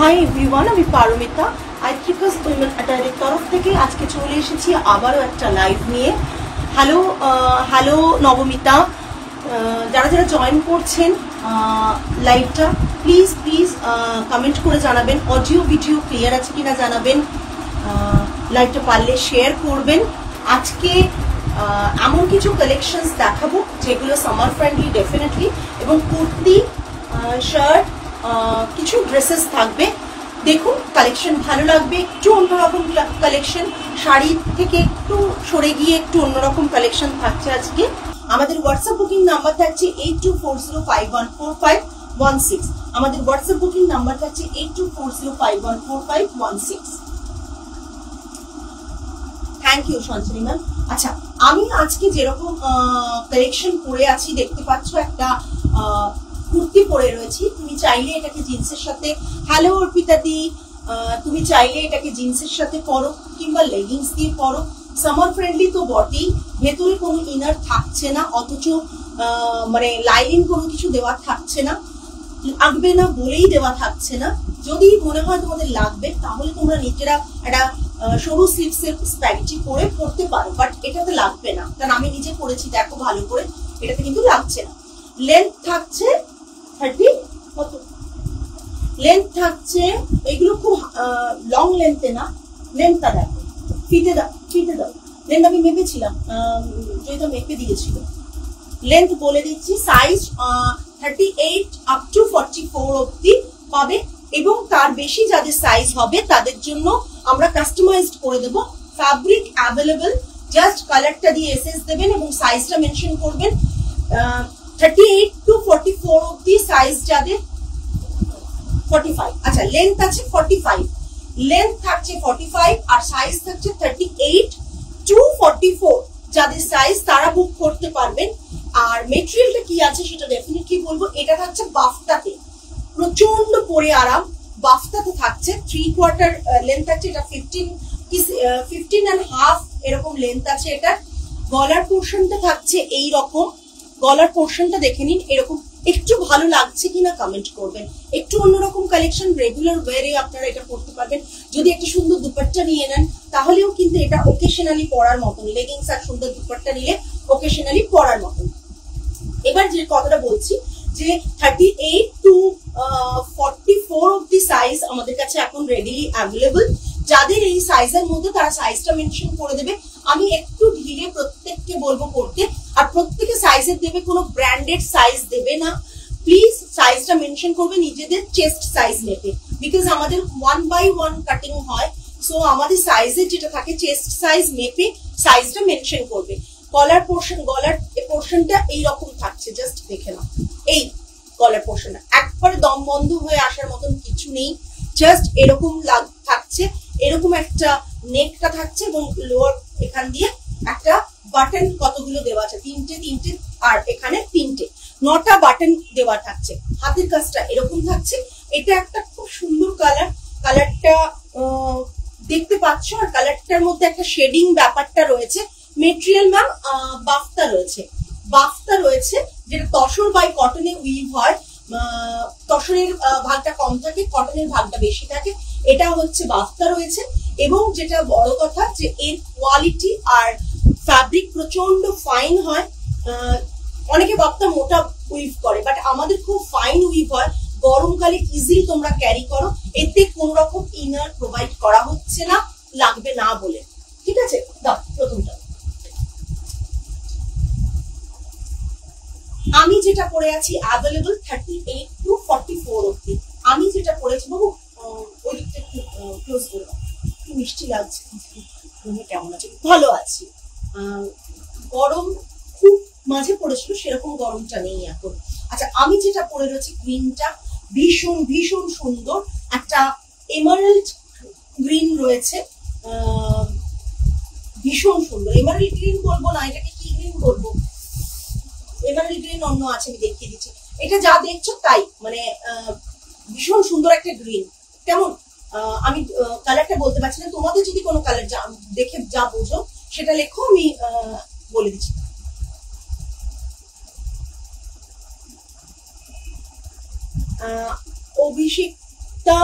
Hi everyone, আমি Paromita আইট্রিকাস women অ্যাটায়ারের তরফ থেকে আজকে চলে এসেছি আবারও একটা লাইভ নিয়ে। হ্যালো হ্যালো নবমিতা, যারা যারা জয়েন করছেন লাইভটা প্লিজ প্লিজ কমেন্ট করে জানাবেন, অডিও ভিডিও ক্লিয়ার আছে কিনা জানাবেন, লাইভটা পারলে শেয়ার করবেন। আজকে এমন কিছু কালেকশনস দেখাবো যেগুলো সামার ফ্রেন্ডলি ডেফিনেটলি, এবং কুর্তি, শার্ট, কিছু ড্রেসেস থাকবে। দেখুন, কালেকশন ভালো লাগবে। একটু অন্যরকম কালেকশন, শাড়ি থেকে একটু সরে গিয়ে একটু অন্যরকম কালেকশন থাকছে আজকে। আমাদের হোয়াটসঅ্যাপ বুকিং নাম্বার থাকছে 8240514516। আমাদের হোয়াটসঅ্যাপ বুকিং নাম্বার থাকছে 8240514516। Thank you Sanchani ma'am. আচ্ছা, আমি আজকে যেরকম কালেকশন পরে আছি দেখতে পাচ্ছ, একটা কুর্তি পরে রয়েছি। তুমি চাইলে এটাকে জিন্সের সাথে, হ্যালো অর্পিতা দি, তুমি চাইলে এটাকে জিন্সের সাথে পরো কিংবা লেগিংস দিয়ে পরো। সামার ফ্রেন্ডলি তো বটেই, ভেতরে কোনো ইনার থাকছে না, অথচ মানে লাইনিং কোনো কিছু দেওয়া থাকছে না, লাগবে না বলেই দেওয়া থাকছে না। যদি মনে হয় তোমাদের লাগবে তাহলে তোমরা নিজেরা একটা সরু স্লিভসের স্প্যাগেটি পরে পরতে পারো, বাট এটাতে লাগবে না, কারণ আমি নিজে পরেছি, দেখো ভালো করে, এটাতে কিন্তু লাগছে না। লেন্থ থাকছে 30, কত লেন্থ থাকছে, এগুলো খুব লং লেন্থে না, লেন্থটা দেখো, ফিতে দাও, ফিতে দাও, লেন্থ আমি মেপেছিলাম, যেটা মেপে দিয়েছিল। লেন্থ বলে দিচ্ছি, সাইজ 38 আপ টু 44 অবধি পাবে, এবং তার বেশি যাদের সাইজ হবে তাদের জন্য আমরা কাস্টমাইজড করে দেবো। ফ্যাব্রিক অ্যাভেলেবল, জাস্ট কালারটা দিয়ে এসএস দেবেন এবং সাইজটা মেনশন করবেন। 38 টু 44 অবধি সাইজ যাদের, 45, আচ্ছা লেন্থ আছে 45, লেন্থ থাকছে 45 আর সাইজ থাকছে 38 টু 44। যাদের সাইজ তারা বুক করতে পারবেন। আর মেটেরিয়ালটা কি আছে সেটা ডেফিনেটলি বলবো। এটা থাকছে বাফতাতে, প্রচন্ড পরে আরাম, বাফতাতে থাকছে। 3/4 লেন্থ আছে, এটা 15 and half এরকম লেন্থ আছে এটা। গলার পোর্শনটা থাকছে এই রকম, গলার পোর্শনটা দেখে নিন, এরকম। একটু ভালো লাগছে কিনা কমেন্ট করবেন। একটু অন্যরকম কালেকশন, রেগুলার ওয়ারে আপনারা এটা পড়তে পারবেন। যদি একটা সুন্দর দুপাট্টা নিয়ে নেন তাহলেও কিন্তু এটা ওকেশনালি পরার মতন, লেগিংস আর সুন্দর দুপাট্টা নিলে ওকেশনালি পরার মতন। এবার যে কথাটা বলছি, যে 38 টু 44 অফ দি সাইজ আমাদের কাছে এখন রেডিলি অ্যাভেলেবল। যাদের এই সাইজের মধ্যে তারা সাইজটা মেনশন করে দেবে। আমি একটু ধীরে প্রত্যেককে বলবো করতে, আর প্রত্যেকে সাইজের দেবে, কোনো ব্র্যান্ডেড সাইজ দেবে না। প্লিজ সাইজটা মেনশন করবে নিজেদের চেস্ট সাইজ মেপে, বিকজ আমাদের 1 by 1 কাটিং হয়। সো আমাদের সাইজের যেটা থাকে চেস্ট সাইজ মেপে সাইজটা মেনশন করবে। গলার পোর্শন, গলার পোর্শনটা এইরকম থাকছে, জাস্ট দেখে নাও। এই গলার পোর্শনটা একবারে দম বন্ধ হয়ে আসার মতন কিছু নেই, জাস্ট এরকম থাকছে। এরকম একটা নেকটা থাকছে এবং লোয়ার এখান দিয়ে একটা বাটন কতগুলো দেওয়া আছে, তিনটে, আর এখানে 9টা বাটন দেওয়া থাকছে। হাতের কাজটা এরকম থাকছে। এটা একটা খুব সুন্দর কালার, কালারটা দেখতে পাচ্ছ, আর কালারটার মধ্যে একটা শেডিং ব্যাপারটা রয়েছে। মেটেরিয়াল ম্যাম বাফতা রয়েছে, বাফতা রয়েছে, যেটা তসর বাই কটনে উইভ হয়। তসরের ভাগটা কম থাকে, কটনের ভাগটা বেশি থাকে। এটা হচ্ছে বাফতা রয়েছে, এবং যেটা বড় কথা যে এর কোয়ালিটি আর ফ্যাব্রিক প্রচন্ড ফাইন হয়। অনেকে বাফতা মোটা উইভ করে, বাট আমাদের খুব ফাইন উইভ হয়। গরমকালে ইজিলি তোমরা ক্যারি করো, এতে কোন রকম ইনার প্রোভাইড করা হচ্ছে না, লাগবে না বলে। ঠিক আছে, দাও প্রথমটা। আমি যেটা পরে আছি অ্যাভেলেবল 38 টু 44 অবধি। আমি যেটা পরেছি, বাবু ওই দিকটা একটু ক্লোজ করে দাও, একটু মিষ্টি লাগছে। কেমন আছে? ভালো আছি। গরম খুব মাঝে পড়েছিল, সেরকম গরমটা নেই এখন। আচ্ছা, আমি যেটা পরে রয়েছি গ্রিনটা ভীষণ ভীষণ সুন্দর, একটা এমারাল্ড গ্রিন রয়েছে, ভীষণ সুন্দর। এমারাল্ড গ্রিন বলবো না, এটাকে কি গ্রিন বলবো? এমারাল্ড গ্রিন অন্য আছে, আমি দেখিয়ে দিচ্ছি। এটা যা দেখছো তাই, মানে ভীষণ সুন্দর একটা গ্রিন। কেমন, আমি কালারটা বলতে পারছি না, তোমাদের যদি কোনো কালার দেখে যা বোঝো সেটা লেখো, আমি বলে দিচ্ছি। অভিষেক বাফতা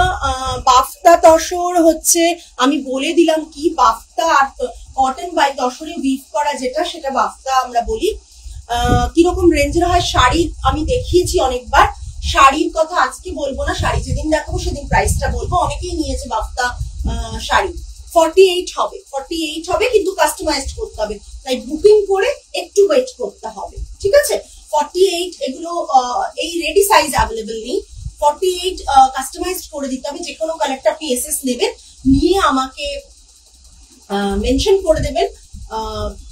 বাফতা তসর হচ্ছে, আমি বলে দিলাম কি বাফতা আর কটন বাই তসরে উইভ করা যেটা, সেটা বাফতা আমরা বলি। কিরকম রেঞ্জের হয় শাড়ি আমি দেখিয়েছি অনেকবার, শাড়ির কথা আজকে বলবো না, শাড়ি যেদিন দেখাবো সেদিন প্রাইসটা বলবো। অনেকেই নিয়েছে বাফতা শাড়ি। 48 হবে, 48 হবে, কিন্তু কাস্টমাইজড করতে হবে, তাই বুকিং করে একটু ওয়েট করতে হবে, ঠিক আছে। 48 এগুলো এই রেডি সাইজ অ্যাভেলেবল নেই, 48 কাস্টমাইজড করে দিতে হবে। যে কোনো কালারটা আপনি এসএস নেবেন, নিয়ে আমাকে মেনশন করে দেবেন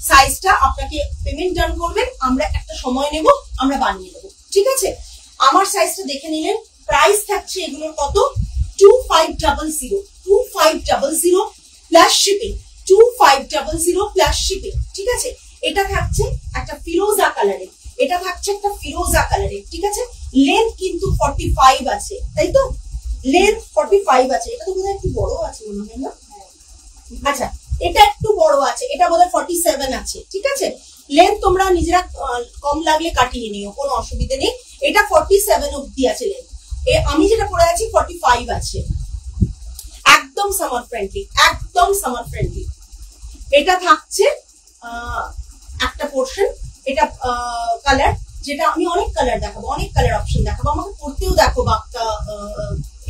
সাইজটা, আপনাকে পেমেন্ট ডান করবেন, আমরা একটা সময় নেব, আমরা বানিয়ে দেবো, ঠিক আছে। আমার সাইজটা দেখে নিলেন। প্রাইস থাকছে এগুলোর কত, 2500, 2500 প্লাস শিপিং, 2500 প্লাস শিপিং, ঠিক আছে। এটা থাকছে একটা ফিরোজা কালারের, এটা থাকছে একটা ফিরোজা কালারের, ঠিক আছে। লেন্থ কিন্তু 45 আছে, তাই তো, লেন্থ 45 আছে। এটা তো বোধহয় একটু বড় আছে মনে হয় না, আচ্ছা এটা একটু বড় আছে, এটা বোধহয় 47 আছে, ঠিক আছে। লেন্থ তোমরা নিজেরা কম লাগলে কাটিয়ে নিও, কোনো অসুবিধা নেই। এটা 47 অব্দি আছে লেন্থ, আমি যেটা পরে আছি 45 আছে। একদম সামার ফ্রেন্ডলি, একদম সামার ফ্রেন্ডলি। এটা থাকছে একটা পোর্শন, এটা কালার, যেটা আমি অনেক কালার দেখাবো, অনেক কালার অপশন দেখাবো, আমাকে পড়তেও দেখো বাক্তা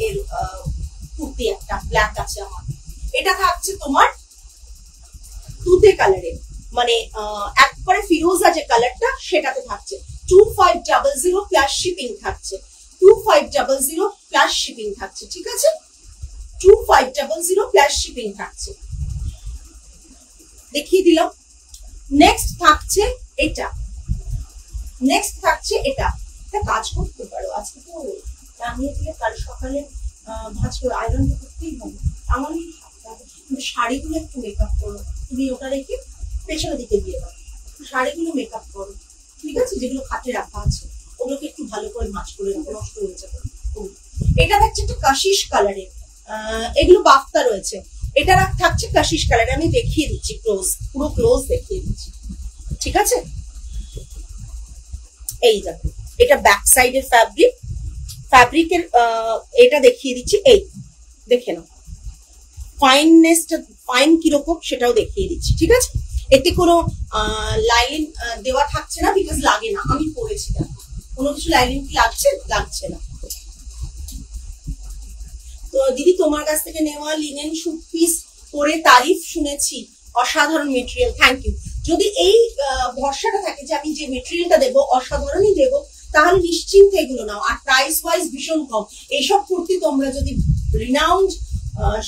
এর কুর্তি একটা ব্ল্যাক আছে আমার। এটা থাকছে তোমার তুতে কালারের, মানে একবারে ফিরোজা যে কালারটা সেটাতে থাকছে। 2500 প্লাস শিপিং থাকছে, 2500 প্লাস শিপিং থাকছে, ঠিক আছে। 2500 প্লাস শিপিং থাকছে, দেখিয়ে দিলাম। নেক্সট থাকছে এটা, নেক্সট থাকছে এটা। একটা কাজ করতে পারো, আজকে তো টাঙিয়ে দিলে কাল সকালে ভাঁজ করে আয়রন করতেই হবে। আমার কিন্তু শাড়িগুলো একটু মেকআপ করো, তুমি ওটা রেখে পেছনের দিকে দিয়ে দাও, শাড়িগুলো মেকআপ করো, ঠিক আছে। যেগুলো খাটে রাখা আছে ওগুলোকে একটু ভালো করে ভাঁজ করে রাখো, নষ্ট হয়ে যাবে। এটা থাকছে একটা কাশিস কালারের, এগুলো বাফতা রয়েছে। এটা থাকছে কাশিস কালার, আমি দেখিয়ে দিচ্ছি ক্লোজ, পুরো ক্লোজ দেখিয়ে দিচ্ছি, ঠিক আছে। এই দেখো, এটা ব্যাক সাইডের ফ্যাব্রিক, ফ্যাব্রিকের এটা দেখিয়ে দিচ্ছি, এই দেখে নাও ফাইননেসটা, ফাইন কিরকম সেটাও দেখিয়ে দিচ্ছি, ঠিক আছে। এতে কোনো লাইন দেওয়া থাকছে না, বিকজ লাগে না, আমি পরেছি দেখো, কোনো কিছু লাইনিং কি লাগছে, লাগছে না। তো দিদি তোমার কাছ থেকে নেওয়া লিনেন শুট পিস পরে তারিফ শুনেছি, অসাধারণ মেটেরিয়াল, থ্যাংক ইউ। যদি এই ভরসাটা থাকে যে আমি যে মেটেরিয়ালটা দেবো অসাধারণই দেবো, তাহলে নিশ্চিন্তে এগুলো নাও। আর প্রাইস ওয়াইজ ভীষণ কম। এইসব কুর্তি তোমরা যদি রিনাউন্ড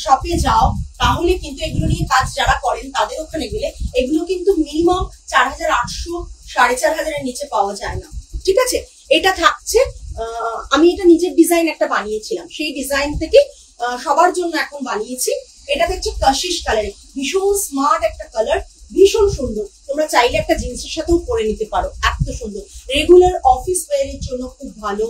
শপে যাও তাহলে কিন্তু এগুলো নিয়ে কাজ যারা করেন তাদের ওখানে গেলে এগুলো কিন্তু মিনিমাম 4800 4500 এর নিচে পাওয়া যায় না, ঠিক আছে। এটা থাকছে, আমি এটা নিজের ডিজাইন একটা বানিয়েছিলাম, সেই ডিজাইন থেকে সবার জন্য এখন বানিয়েছি। এটা হচ্ছে কাশিস কালারে, ভীষণ স্মার্ট একটা কালার, ভীষণ সুন্দর। তোমরা চাইলে একটা জিন্সের সাথেও পরে নিতে পারো, এত সুন্দর। রেগুলার অফিস ওয়্যারের জন্য খুব ভালো,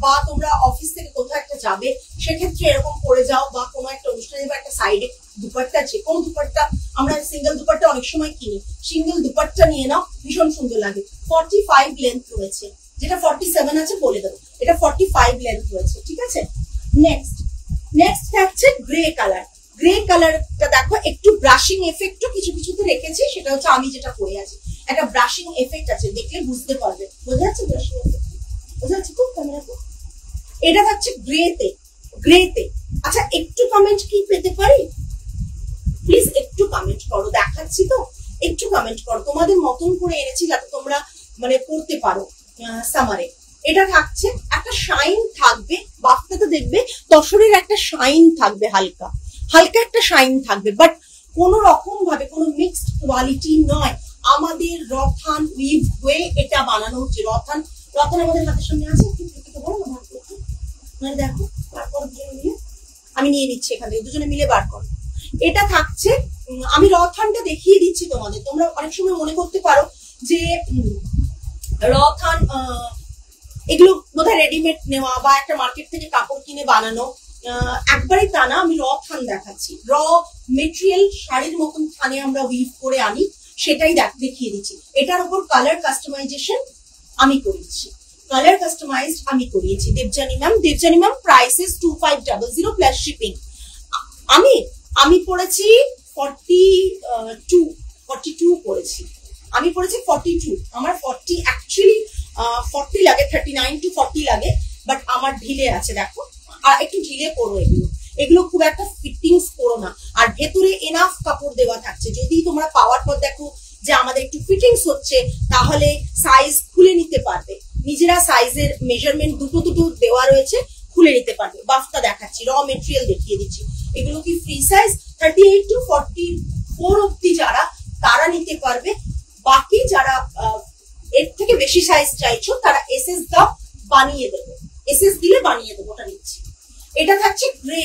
বা তোমরা অফিস থেকে কোথাও একটা যাবে সেক্ষেত্রে এরকম পরে যাও, বা কোনো একটা অনুষ্ঠানে বা একটা সাইডে দুপাট্টা, যে কোনো দুপাট্টা, আমরা সিঙ্গেল দুপাট্টা অনেক সময় কিনি, সিঙ্গেল দুপাট্টা নিয়ে নাও, ভীষণ সুন্দর লাগে। 45 লেন্থ রয়েছে, যেটা 47 আছে বলে দেবো, এটা 45 লেন্থ রয়েছে, ঠিক আছে। নেক্সট নেক্সট থাকছে গ্রে কালার। গ্রে কালারটা দেখো একটু ব্রাশিং এফেক্টও কিছু কিছুতে রেখেছি, সেটা হচ্ছে আমি যেটা পরে আছি, একটা ব্রাশিং এফেক্ট আছে, দেখলে বুঝতে পারবে। বোঝা যাচ্ছে ব্রাশিং এফেক্ট? বোঝা যাচ্ছে খুব ক্যামেরাতে? এটা থাকছে গ্রেতে, গ্রেতে। আচ্ছা একটু কমেন্ট কি পেতে পারি প্লিজ, একটু কমেন্ট করো, দেখাচ্ছি তো, একটু কমেন্ট করো। তোমাদের মতন করে এনেছি যাতে তোমরা মানে পড়তে পারো সামারে। এটা থাকছে একটা শাইন থাকবে, বাফটাতে দেখবে তসরের একটা শাইন থাকবে, হালকা হালকা একটা শাইন থাকবে, বাট কোন রকম ভাবে কোনো মিক্সড কোয়ালিটি নয়। আমাদের রথান উইভ হয়ে এটা বানানো হচ্ছে। রথান রথান আমাদের হাতের সামনে আছে, মানে দেখো, তারপর দুজনে মিলে আমি নিয়ে নিচ্ছি, এখান থেকে দুজনে মিলে বার করো। এটা থাকছে, আমি রথানটা দেখিয়ে দিচ্ছি তোমাদের। তোমরা অনেক সময় মনে করতে পারো যে রথান এগুলো বোধহয় রেডিমেড নেওয়া বা একটা মার্কেট থেকে কাপড় কিনে বানানো, একবারে তা না। আমি র থান দেখাচ্ছি, র মেটেরিয়াল শাড়ির মতন থানে আমরা উইভ করে আনি, সেটাই দেখিয়ে দিচ্ছি। এটার উপর কালার কাস্টমাইজেশন আমি করেছি, কালার কাস্টমাইজড আমি করিয়েছি Debjani ma'am price is 2500 plus shipping. আমি পড়েছি 42 পড়েছি, আমি পড়েছি 42। আমার 40 অ্যাকচুয়ালি 40 লাগে, 39 to 40 লাগে, বাট আমার ঢিলে আছে দেখো, আর একটু ঢিলে করো এগুলো খুব একটা ফিটিংস করো না। আর ভেতরে এনাফ কাপড় দেওয়া থাকছে, যদি তোমরা পাওয়ার পর দেখো যে আমাদের একটু ফিটিংস হচ্ছে তাহলে সাইজ খুলে নিতে পারবে, নিজেরা সাইজের মেজারমেন্ট দুটো দেওয়া রয়েছে, খুলে নিতে পারবে। বাফটা দেখাচ্ছি, র মেটেরিয়াল দেখিয়ে দিচ্ছি, এগুলো কি ফ্রি সাইজ 38 to 44 অব্দি যারা তারা নিতে পারবে। বাকি যারা এর থেকে বেশি সাইজ চাইছো তারা এসএস দাও, বানিয়ে দেবো, এসএস দিলে বানিয়ে দেবো, ওটা নিচ্ছি। এটা থাকছে গ্রে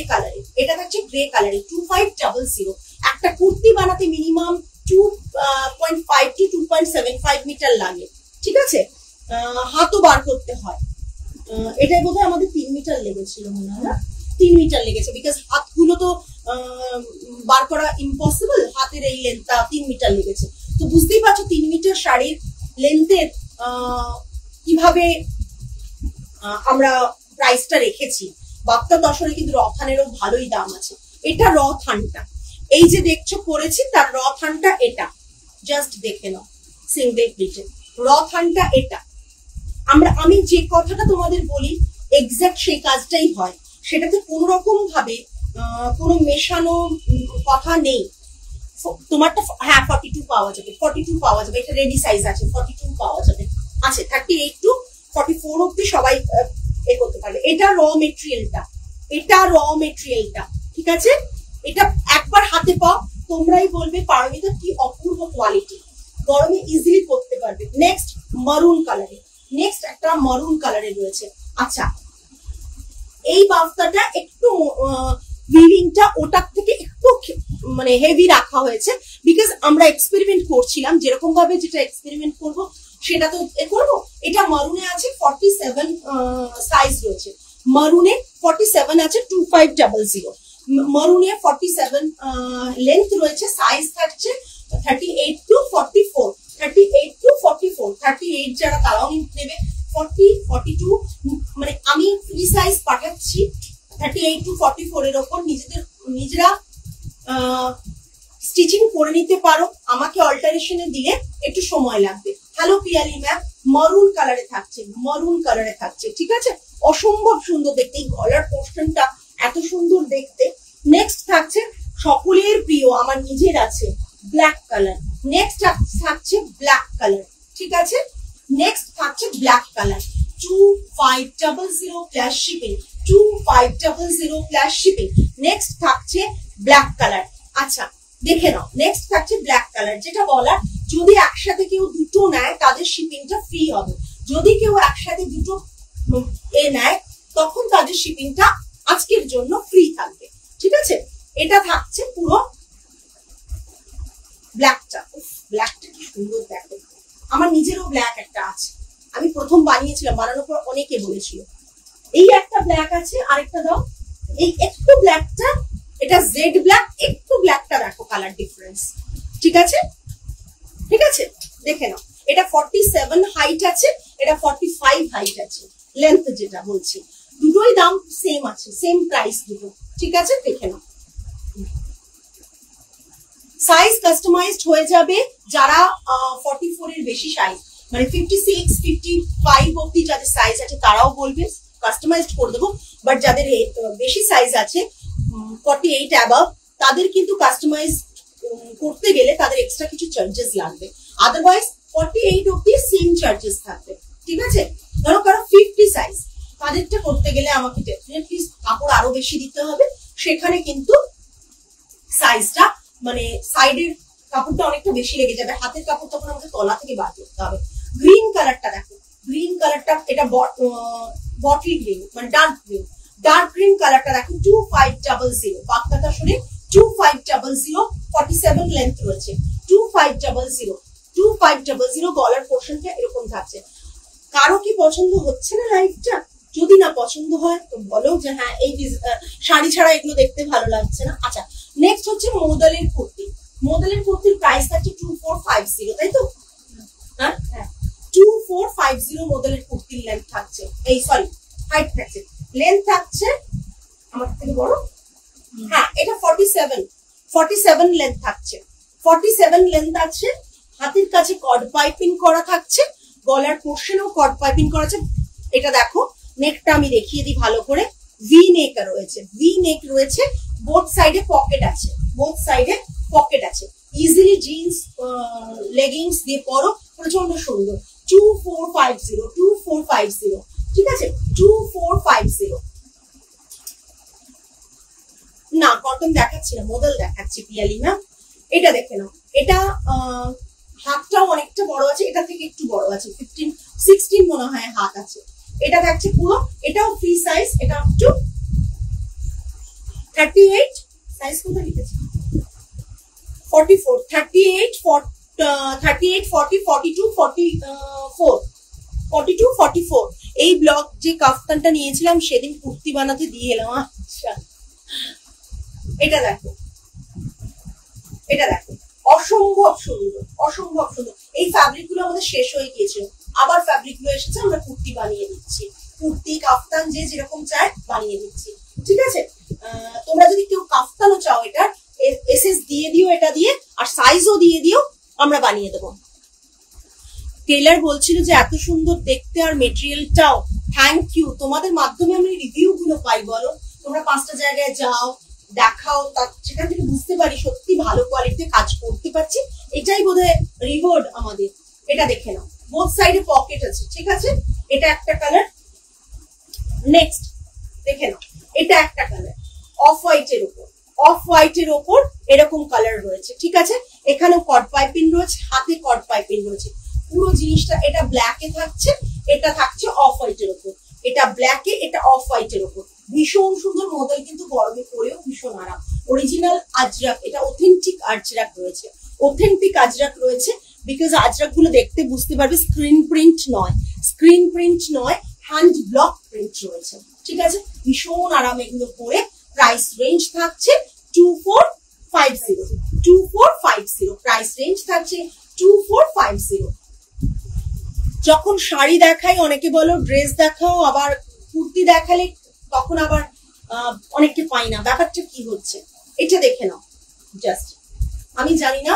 কালারে, 2500। একটা কুর্তি বানাতে মিনিমাম 2.5 to 2.75 মিটার লাগে, ঠিক আছে? হাতও বার করতে হয়, এটাই বোধহয় আমাদের 3 মিটার লেগেছিল মনে হয়, না 3 মিটার লেগেছে, বিকজ হাতগুলো তো বার করা ইম্পসিবল, হাতের এই লেন্থটা 3 মিটার লেগেছে। তো বুঝতেই পারছো 3 মিটার শাড়ির লেন্থের কিভাবে আমরা প্রাইসটা রেখেছি। বাপ্তা দশরে কিন্তু রথানেরও ভালোই দাম আছে। এটা র থানটা, এই যে দেখছো পরেছি তার র থানটা এটা, জাস্ট দেখে নাও, সিঙ্গেল প্লিটেড র থানটা এটা। আমি যে কথাটা তোমাদের বলি এক্সাক্ট সেই কাজটাই হয়, সেটাতে কোনো রকম ভাবে কোনো মেশানো কথা নেই। তোমারটা হ্যাঁ 42 পাওয়া যাবে, 42 পাওয়া যাবে, এটা রেডি সাইজ আছে, 42 পাওয়া যাবে, আছে 38 to 44 অব্দি সবাই এ করতে পারবে। এটা র মেটেরিয়ালটা, ঠিক আছে? এটা একবার হাতে পাও তোমরাই বলবে পারমিতা কি অপূর্ব কোয়ালিটি, গরমে ইজিলি করতে পারবে। নেক্সট মারুন কালারে, নেক্সট একটা মারুন কালারে রয়েছে। আচ্ছা, এই বাফতাটা একটু উইভিংটা ওটার থেকে একটু মানে হেভি রাখা হয়েছে, বিকজ আমরা এক্সপেরিমেন্ট করছিলাম, যেরকম ভাবে যেটা এক্সপেরিমেন্ট করব সেটা তো করবো। এটা মারুনে আছে 47 সাইজ রয়েছে, মারুনে 47 আছে 2500, মারুনে 47 লেন্থ রয়েছে, সাইজ থাকছে 38 to 44, 38 to 44, 38 যারা তারাও নেবে, 40, 42 মানে আমি ফ্রি সাইজ পাঠাচ্ছি 38 to 44 এর ওপর, নিজেরা স্টিচিং করে নিতে পারো, আমাকে অল্টারেশনে দিলে একটু সময় লাগবে। হ্যালো পিয়ালি ম্যাম, মারুন কালারে থাকছে, ঠিক আছে? অসম্ভব সুন্দর দেখতে, এই গলার পোর্শনটা এত সুন্দর দেখতে। নেক্সট থাকছে সকলের প্রিয়, আমার নিজের আছে ব্ল্যাক কালার, নেক্সট থাকছে ব্ল্যাক কালার, ঠিক আছে? নেক্সট থাকছে black colour 2500 plus shipping, 2500 plus shipping. Next থাকছে ব্ল্যাক কালার, আচ্ছা দেখে নাও, নেক্সট থাকছে ব্ল্যাক কালার। যেটা বলার, যদি একসাথে কেউ দুটো নেয় তাদের শিপিংটা ফ্রি হবে, যদি কেউ একসাথে দুটো নেয় তখন তাদের শিপিংটা আজকের জন্য ফ্রি থাকবে, ঠিক আছে? এটা থাকছে পুরো ব্ল্যাকটা, ব্ল্যাকটা কি সুন্দর দেখো, আমার নিজেরও ব্ল্যাক একটা আছে, আমি প্রথম বানিয়েছিলাম, বানানোর পর অনেকে বলেছিল। এই একটা ব্ল্যাক আছে, আরেকটা দাও, এই একটু ব্ল্যাকটা, এটা জেড ব্ল্যাক, একটু ব্ল্যাকটা দেখো কালার ডিফারেন্স, ঠিক আছে? ঠিক আছে, দেখে নাও, এটা 47 হাইট আছে, এটা 45 হাইট আছে, লেন্থ যেটা বলছি, দুটোই দাম সেম আছে, সেম প্রাইস দুটো, ঠিক আছে? দেখে নাও, সাইজ কাস্টমাইজড হয়ে যাবে। যারা 44 এর বেশি সাইজ মানে 56, 55 অব্দি যাদের সাইজ আছে তারাও বলবে, কাস্টমাইজড করে দেবো। বাট যাদের বেশি সাইজ আছে 48 অ্যাবাভ, তাদের কিন্তু কাস্টমাইজ করতে গেলে তাদের এক্সট্রা কিছু চার্জেস লাগবে, আদারওয়াইজ 48 অব্দি সেম চার্জেস থাকবে, ঠিক আছে? ধরো কারো 50 সাইজ, তাদেরটা করতে গেলে আমাকে ডেফিনেটলি কাপড় আরো বেশি দিতে হবে, সেখানে কিন্তু সাইজটা মানে সাইডের কাপড়টা অনেকটা বেশি লেগে যাবে, হাতের কাপড় তখন আমাকে তলা থেকে বার করতে হবে। গ্রিন কালারটা দেখো, গ্রিন কালারটা এটা বটল গ্রিন মানে ডার্ক গ্রিন কালারটা দেখো 2500, বাক্তাটা শুনে 2500, 47 লেন্থ রয়েছে, 2500 গলার পোর্শনটা এরকম থাকছে। কারো কি পছন্দ হচ্ছে না লাইফটা? যদি না পছন্দ হয় তো বলো যে হ্যাঁ এই শাড়ি ছাড়া এগুলো দেখতে ভালো লাগছে না। আচ্ছা, নেক্সট হচ্ছে মোদালের কুর্তি। মোদালের কুর্তির প্রাইস থাকছে 2450, তাই তো? হ্যাঁ, 2450 মডেলের কুর্তির লেন্থ থাকছে, এই সরি হাইট থাকছে, লেন্থ থাকছে আমার থেকে বড়, হ্যাঁ এটা 47 লেন্থ থাকছে, 47 লেন্থ আছে। হাতের কাছে কর্ড পাইপিং করা থাকছে, গলার পোর্শনেও কর্ড পাইপিং করা আছে। এটা দেখো নেকটা আমি দেখিয়ে দিই ভালো করে, ভি নেক রয়েছে, ভি নেক রয়েছে, বোথ সাইডে পকেট আছে, বোথ সাইডে পকেট আছে। ইজিলি জিন্স লেগিংস দিয়ে পরো, প্রচন্ড সুন্দর। 2450 ঠিক আছে, 2450। না কটন দেখাচ্ছি না, মডেল দেখাচ্ছি পিয়ালি ম্যাম। এটা দেখে নাও, এটা হাতটাও অনেকটা বড় আছে, এটা থেকে একটু বড় আছে, 15-16 মনে হয় হাত আছে। এটা থাকছে পুরো, এটাও ফ্রি সাইজ, এটা আপ টু 38 সাইজ কোথায় লিখেছি, 44, 38, 40, 42, 44 এই ব্লক যে কাফতানটা নিয়েছিলাম সেদিন কুর্তি বানাতে দিয়ে এলাম। আচ্ছা এটা দেখো, এটা দেখো অসম্ভব সুন্দর, অসম্ভব সুন্দর। এই ফ্যাব্রিক গুলো আমাদের শেষ হয়ে গিয়েছিল, আবার ফ্যাব্রিক গুলো এসেছে, আমরা কুর্তি বানিয়ে দিচ্ছি, কুর্তি কাফতান যে যেরকম চায় বানিয়ে দিচ্ছি, ঠিক আছে। তোমরা যদি কেউ কাফতানও চাও, এটা এসএস দিয়ে দিও, এটা দিয়ে আর সাইজও দিয়ে দিও, আমরা বানিয়ে দেবো। টেলার বলছিল যে এত সুন্দর দেখতে আর মেটেরিয়ালটাও, থ্যাংক ইউ, তোমাদের মাধ্যমে আমি রিভিউ গুলো পাই, বলো তোমরা 5টা জায়গায় যাও দেখাও, সেখান থেকে বুঝতে পারি সত্যি ভালো কোয়ালিটিতে কাজ করতে পারছি, এটাই বোধহয় রিওয়ার্ড আমাদের। এটা দেখে নাও, বোথ সাইডে পকেট আছে, ঠিক আছে। এটা একটা কালার, নেক্সট দেখে নাও, এটা একটা কালার অফ হোয়াইটের উপর, অফ হোয়াইটের ওপর এরকম কালার রয়েছে, ঠিক আছে। এখানেও কট পাইপিং রয়েছে, হাতে কট পাইপিং রয়েছে, পুরো জিনিসটা। এটা ব্ল্যাকে থাকছে, এটা থাকছে অফ হোয়াইটের ওপর, এটা ব্ল্যাকে, এটা অফ হোয়াইটের ওপর। ভীষণ সুন্দর মডেল, কিন্তু গরমে পরেও ভীষণ আরাম। অরিজিনাল আজরাক, এটা অথেন্টিক আজরাক রয়েছে, অথেন্টিক আজরাক রয়েছে, বিকজ আজরাক গুলো দেখতে বুঝতে পারবে স্ক্রিন প্রিন্ট নয়, স্ক্রিন প্রিন্ট নয়, হ্যান্ড ব্লক প্রিন্ট রয়েছে, ঠিক আছে। ভীষণ আরাম এগুলো পরে। প্রাইস রেঞ্জ থাকছে 2450, প্রাইস রেঞ্জ থাকছে 2450। যখন শাড়ি দেখাই অনেকে বলো ড্রেস দেখাও, আবার কুর্তি দেখালে তখন আবার অনেককে পাই না, ব্যাপারটা কি হচ্ছে এটা দেখে নাও। জাস্ট আমি জানি না,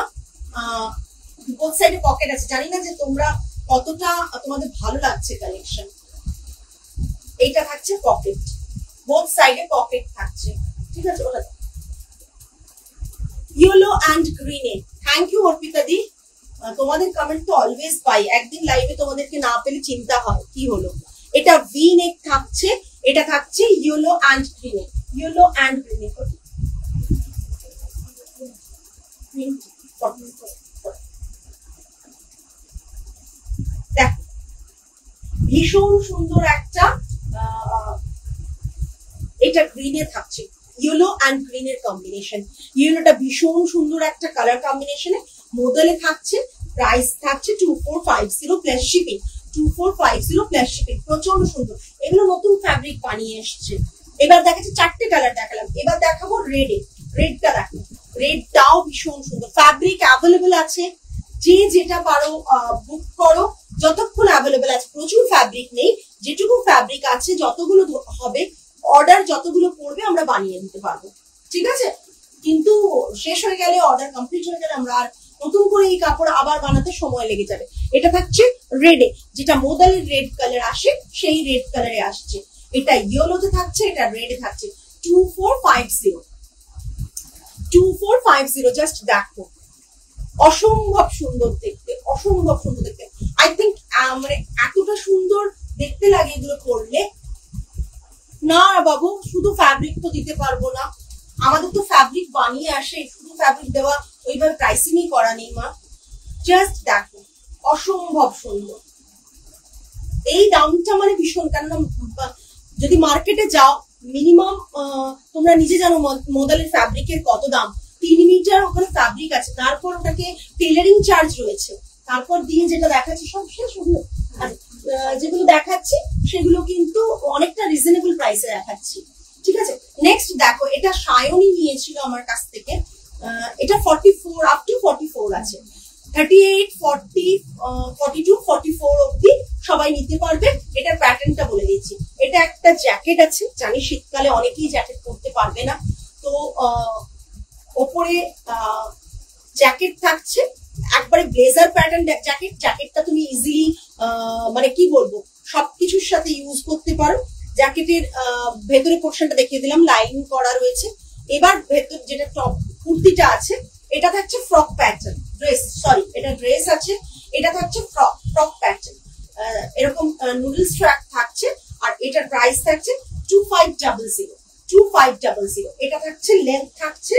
বোথ সাইডে পকেট আছে, জানি না যে তোমরা কতটা তোমাদের ভালো লাগছে কালেকশন। এইটা থাকছে পকেট, বোথ সাইডে পকেট থাকছে, ঠিক আছে। ওটা ইয়েলো অ্যান্ড গ্রিনে, থ্যাংক ইউ অর্পিতা দি, তোমাদের কমেন্ট তো অলওয়েজ পাই, একদিন লাইভে তোমাদেরকে না পেলে চিন্তা হয় কি হলো। এটা ভি নেক থাকছে, এটা থাকছে ইয়েলো অ্যান্ড গ্রিনে, ইয়েলো অ্যান্ড গ্রিনে। দেখো ভীষণ সুন্দর একটা, এটা গ্রিনে থাকছে, ইয়েলো অ্যান্ড গ্রিনের কম্বিনেশন। ইয়েলোটা ভীষণ সুন্দর একটা কালার কম্বিনেশনে মডেলে থাকছে। প্রাইস থাকছে 2450 প্লাস শিপিং, 2450 প্লাস শিপিং। প্রচন্ড সুন্দর, এগুলো নতুন ফ্যাব্রিক বানিয়ে এসছে। এবার দেখাচ্ছি 4টে কালার দেখালাম, এবার দেখাবো রেডে। রেডটা দেখো, রেডটাও ভীষণ সুন্দর, ফ্যাব্রিক অ্যাভেলেবেল আছে, যে যেটা পারো বুক করো, যতক্ষণ অ্যাভেলেবেল আছে। প্রচুর ফ্যাব্রিক নেই, যেটুকু ফ্যাব্রিক আছে যতগুলো হবে অর্ডার যতগুলো পড়বে আমরা বানিয়ে দিতে পারবো, ঠিক আছে। কিন্তু শেষ হয়ে গেলে, অর্ডার কমপ্লিট হয়ে গেলে আমরা আর নতুন করে এই কাপড় আবার বানাতে সময় লেগে যাবে। এটা থাকছে রেডে, যেটা মোদালের রেড কালার আসে সেই রেড কালারে আসছে। এটা ইয়েলোতে থাকছে, এটা রেডে থাকছে। 2450, জাস্ট দেখো অসম্ভব সুন্দর দেখতে, অসম্ভব সুন্দর দেখতে। আই থিঙ্ক মানে এতটা সুন্দর দেখতে লাগে এগুলো করলে। না বাবু, শুধু ফ্যাব্রিক তো দিতে পারবো না, আমাদের তো ফ্যাব্রিক বানিয়ে আসে, শুধু ফ্যাব্রিক দেওয়া ওইভাবে প্রাইসিংই করা নেই মা। জাস্ট দেখো অসম্ভব সুন্দর। এই দামটা মানে ভীষণ, কেননা যদি মার্কেটে যাও মিনিমাম তোমরা নিজে জানো মোদালের ফ্যাব্রিকের কত দাম। 3 মিটার ওখানে ফ্যাব্রিক আছে, তারপর ওটাকে টেলারিং চার্জ রয়েছে, তারপর দিয়ে যেটা দেখাচ্ছি সব শেষ। ওগুলো যেগুলো দেখাচ্ছি সেগুলো কিন্তু অনেকটা রিজনেবল প্রাইসে দেখাচ্ছি, ঠিক আছে। নেক্সট দেখো, এটা সায়নী নিয়েছিল আমার কাছ থেকে, এটা 44 আপ টু 44 আছে। 38, 40, 42, 44 অব্দি সবাই নিতে পারবে। এটার প্যাটার্নটা বলে দিচ্ছি। এটা একটা জ্যাকেট আছে, জানি শীতকালে অনেকেই জ্যাকেট পরতে পারবে না, তো ওপরে জ্যাকেট থাকছে, একবারে ব্লেজার প্যাটার্ন জ্যাকেট। জ্যাকেটটা তুমি ইজিলি মানে কি বলবো সবকিছুর সাথে ইউজ করতে পারো। জ্যাকেটের ভেতরে পোর্শনটা দেখিয়ে দিলাম, লাইন করা রয়েছে। এবার ভেতর যেটা টপ কুর্তিটা আছে, এটা থাকছে ফ্রক প্যাটার্ন ড্রেস, সরি এটা ড্রেস আছে, এটা থাকছে ফ্রক প্যাটার্ন, এরকম নুডলস ট্র্যাক থাকছে। আর এটার প্রাইস থাকছে 2500, 2500। এটা থাকছে লেন্থ থাকছে